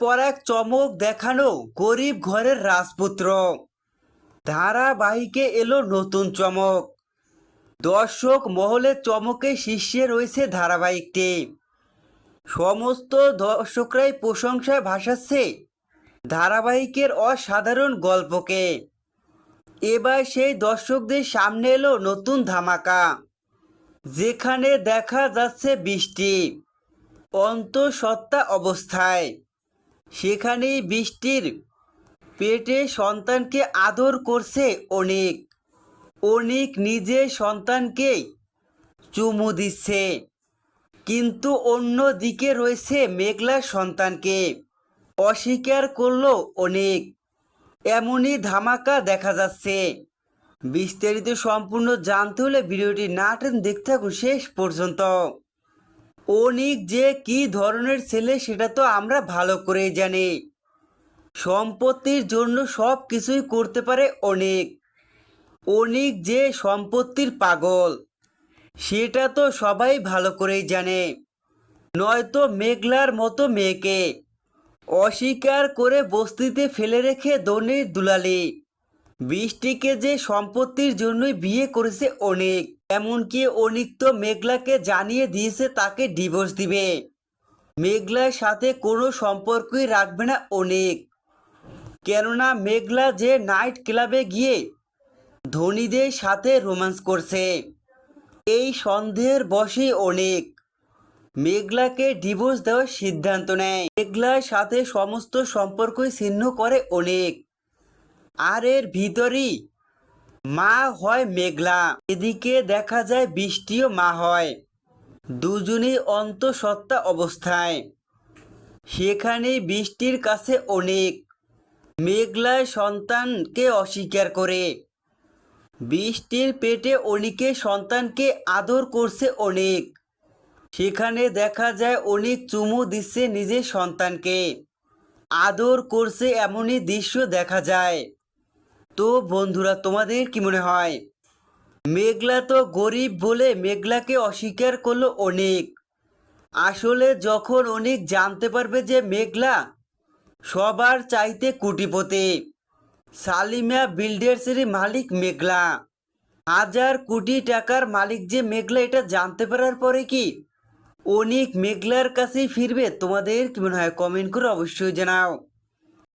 পর এক চমক দেখানো গরিব ঘরের রাজপুত্র ধারাবাহিকে এলো নতুন চমক। দর্শক মহলে চমকে শীর্ষে রয়েছে ধারাবাহিকটি। সমস্ত দর্শকরাই প্রশংসায় ভাসাচ্ছে ধারাবাহিকের অসাধারণ গল্পকে। এবার সেই দর্শকদের সামনে এলো নতুন ধামাকা, যেখানে দেখা যাচ্ছে বৃষ্টি অন্তঃসত্ত্বা অবস্থায়। সেখানেই বৃষ্টির পেটে সন্তানকে আদর করছে অনিক। অনিক নিজে সন্তানকে চুমু দিচ্ছে, কিন্তু অন্য দিকে রয়েছে মেঘলার সন্তানকে অস্বীকার করলো অনিক। এমনই ধামাকা দেখা যাচ্ছে। বিস্তারিত সম্পূর্ণ জানতে হলে ভিডিওটি না টেনে দেখতে থাকুন শেষ পর্যন্ত। অনিক যে কি ধরনের ছেলে সেটা তো আমরা ভালো করেই জানি। সম্পত্তির জন্য সব কিছুই করতে পারে অনিক। অনিক যে সম্পত্তির পাগল সেটা তো সবাই ভালো করেই জানে। নয়তো মেঘলার মতো মেয়েকে অস্বীকার করে বস্তিতে ফেলে রেখে ধনির দুলালি বৃষ্টিকে যে সম্পত্তির জন্যই বিয়ে করেছে অনিক। এমনকি অনিক তো মেঘলাকে জানিয়ে দিয়েছে তাকে ডিভোর্স দিবে। মেঘলার সাথে কোনো সম্পর্কই রাখবে না অনিক। কেননা মেঘলা যে নাইট ক্লাবে গিয়ে ধনীদের সাথে রোম্যান্স করছে, এই সন্দেহের বশেই অনিক মেঘলাকে ডিভোর্স দেওয়ার সিদ্ধান্ত নেয়। মেঘলার সাথে সমস্ত সম্পর্কই ছিন্ন করে অনিক। আর এর ভিতরই মা হয় মেঘলা। এদিকে দেখা যায় বৃষ্টিও মা হয়, দুজনেই অন্তঃসত্ত্বা অবস্থায়। সেখানেই বৃষ্টির কাছে অনিক মেঘলার সন্তানকে অস্বীকার করে বৃষ্টির পেটে অনিকের সন্তানকে আদর করছে অনিক। সেখানে দেখা যায় অনিক চুমু দিচ্ছে নিজের সন্তানকে, আদর করছে, এমনই দৃশ্য দেখা যায়। তো বন্ধুরা, তোমাদের কি মনে হয়? মেঘলা তো গরিব বলে মেঘলাকে অস্বীকার করলো অনিক। আসলে যখন অনিক জানতে পারবে যে মেঘলা সবার চাইতে কোটিপতি, সালিমা বিল্ডার্সের মালিক মেঘলা, হাজার কোটি টাকার মালিক যে মেঘলা, এটা জানতে পারার পরে কি অনিক মেঘলার কাছেই ফিরবে? তোমাদের কি মনে হয়? কমেন্ট করে অবশ্যই জানাও।